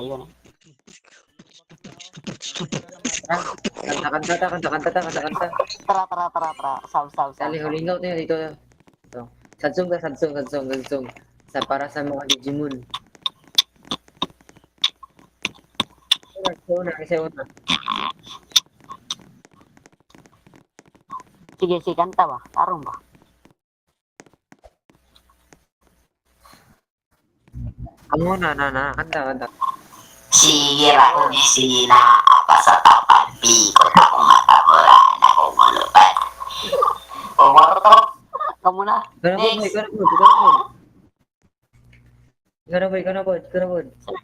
yun eh. Kanta. Tara. Saw. Dali, hulingaw tayo dito. Ito. Sadsong. Sa para sa mga Digimon. Isa una. Sige, kanta ba? Tarong ba? Amo na. Kanta. Sige ako ni sila apa sa tapat pikot ako mataburan ako mulupat. Umorto. Kamu na. Next. Ikaw na, boy. Sila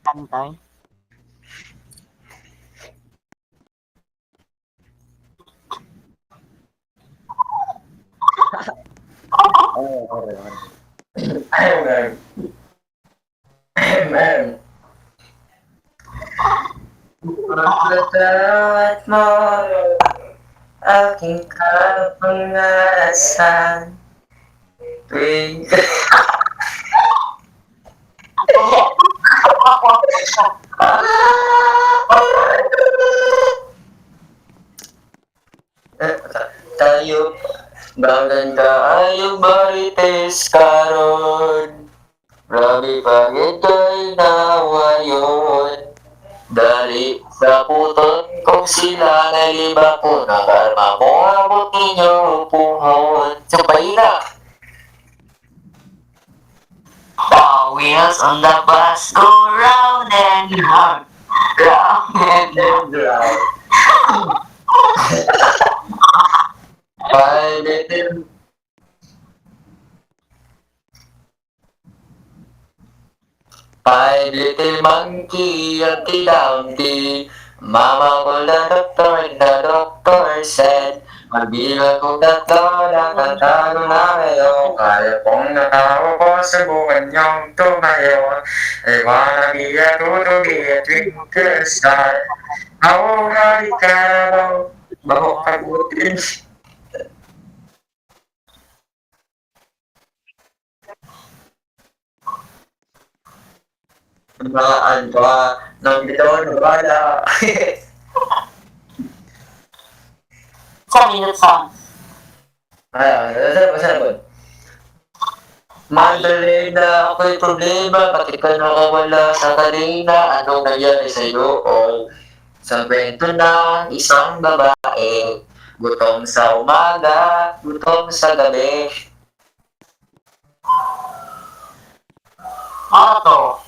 kanta eh. Pagkatawad mo aking kapangarasan tuwing tayo bagan kaayo barites karon grabe pagit kay nawayon dali sa puton kung sila naliba ko na karma mo abot ninyo puhon sabay na. The wheels on the bus go round and round. Five little monkey at the Dumpty. Mama called the doctor and the doctor said, magbilang kong tatlo, nakatago na kayo. Kaya kong natawa ko sa buwan niyong tumayo. I wanna be a to be a twinkle star. Ako hari ka raw, bago kagutin. Naan pa ng bitaw na bala. Sa minute song. Saan? Madalena, ako'y problema, bakit ka nakawala sa kanina? Anong nangyari sa'yo? O sa kwento ng isang babae, gutom sa umaga, gutom sa gabi. Ano to?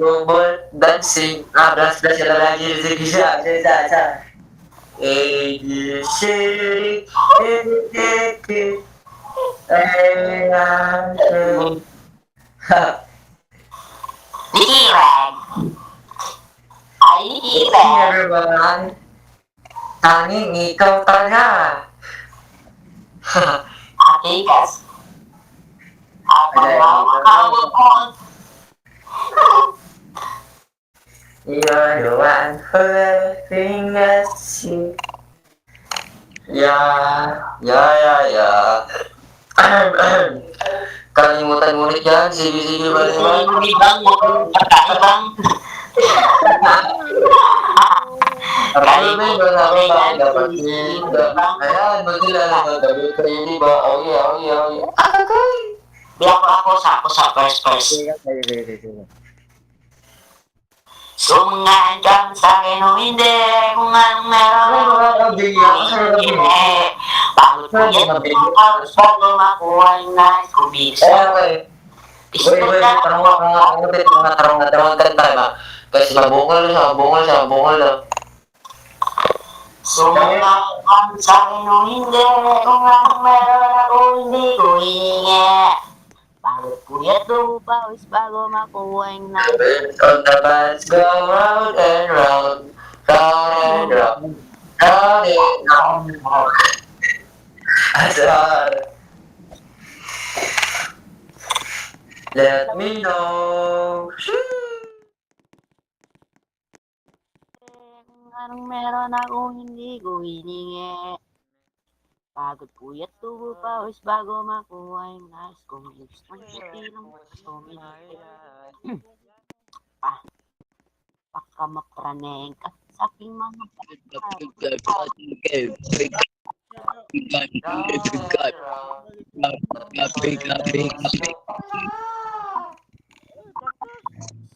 Robot dancing. Blast sila lagi. Sige siya. Shake it. Nikirag. Ay, nikirag. Everyone, tanging ikaw talaga. Atikas. Ako ko. You're the one who everything I see. Yeah. Kalimutan mo ulit yan. Sige ba naman? Hindi bang mo pagkaibang? Ayan, magkilala ka gabi kayo, di ba? Oh yeah. Bilang ako sa first. Sumanggang sa akin o hindi, kung anong meron. Pagod ko yan, halos bago makuha yung nais ko bisa. Wait, tarong kanta ba? Kasi mabungal siya. Sumanggang sa akin o hindi, kung anong meron ako hindi ko hihingi. Pagod ko yan, pawis bago makuha yung nais. On the bus go round and round. Asar. Let me know. Kung anong meron ako hindi ko hiningi. Pagod puyat tubo pawis bago makuha yung nais ko. Lips ng puti lang baka mapraneng ka sa aking mga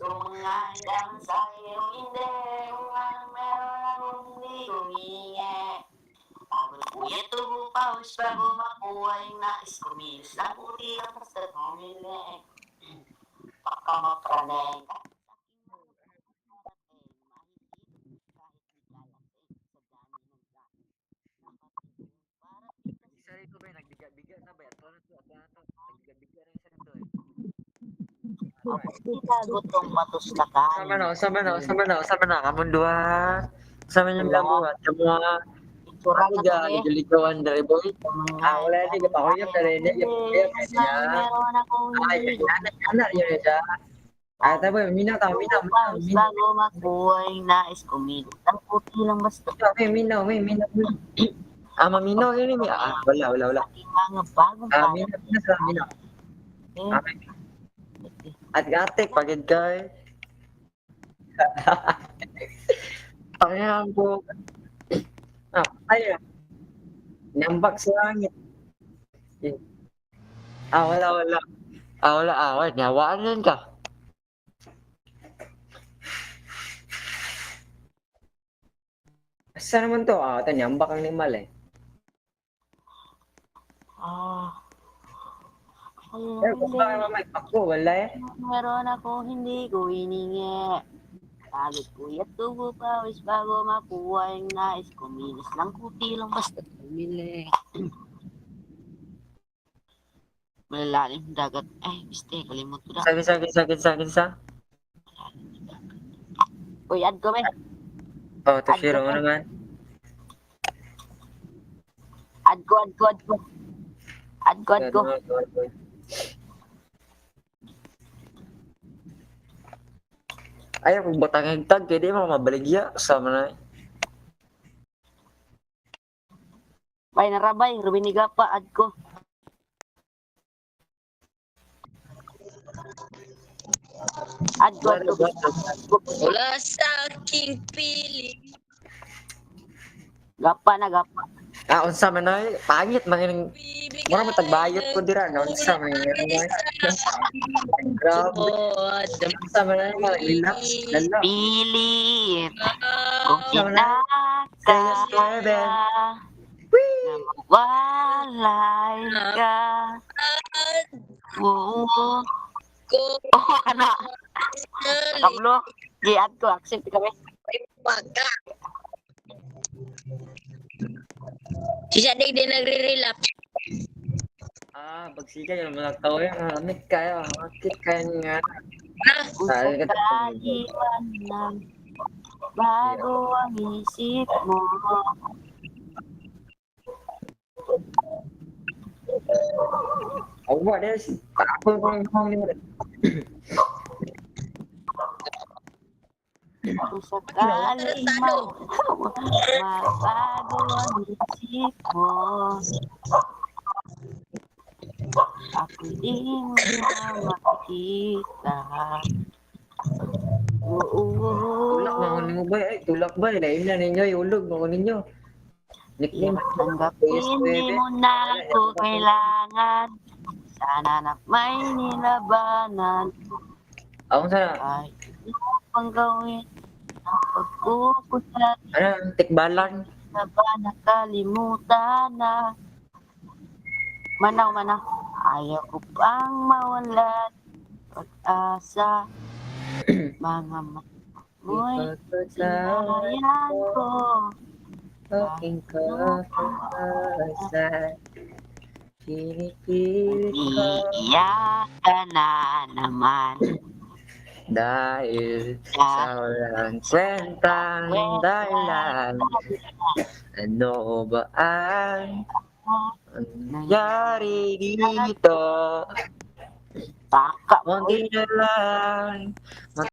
Sumangandang sa iyong hindi, kung anong meron akong hindi humingi. Pagod puyat tubo pawis bago makuha yung nais ko. Milis ng puti lang basta humili. Baka mapraneng ka. Sorry ko ba, nagbiga-biga na ba? Ato na to. Nagbiga-biga na isa na to eh. Gutong matuslakan. Sama na, kamunduhan. Sama niyang labuhat, kamuha. Itsura na Tiga, kami. nagilikawan dari boy. Wala di ka pa ko yung dari niya. Meron akong Ay, anak yun siya. Ay, tayo boy, minaw. bago makuha yung nais ko. Ang puti lang basta. Minaw. Maminaw yun eh. Wala. Mga bagong Minaw. At gatik, pagid ka eh. Pangyayang po. Ayun. Nambak sa langit. Wala. Wala. Nyawaan yan ka. Asa naman to? Ito, nyambak ang limal eh. Pero kung bakit mamay pako, wala eh. Meron ako hindi ko hiningi. Pagod puyat tubo pawis bago makuha yung nais ko. Minis lang kuti lang basta bumili. Malalalim dagat. Ay, biste, kalimut ko na. Sakit sa. Uy, add ko, men. Tashiro mo naman. Add ko. Ayaw, kung batang higtag, kaya di mo mabaligya. Sama na. Bay, narabay. Rubiniga pa, add ko. Add ko. Wala sa aking piling. Gapa. Unsa man na, pangit, mangining, mura matagbayot ko dira, unsa man yun. Grabe. Unsa man na, relax, lala. Pilit. Kung kinakaya na mawalay ka. Oo. Ano? Kamlo. Di-add ko. Accept kami. Siya din nagre-relapse. Pagsikan yung mga tao yung amit kayo, makit kayo nga. Usap kaiwan lang bago ang isip mo. What is? Ako ko yung Usap kaiwan bago ang isip mo. Ako di mo na makikita. tulak mga ninyo ba? Tulak ba? Lain na ninyo, iulog mga ninyo. Nickname. Tanggapin di mo na ako kailangan. Sana na may nilabanan. Ako sana. Ay, ano pang gawin? Ang pagkukulat Tikbalan. na ba nakalimutan na? Manaw. Ayaw ko pang mawalan pag-asa. Mga mo'y sinayan ko. Aking kapasan. Kinikilit ko. Iiyak ka na naman. Dahil sa walang kwentang dahilan. Ano ba ang nangyari dito? Baka Munti na lang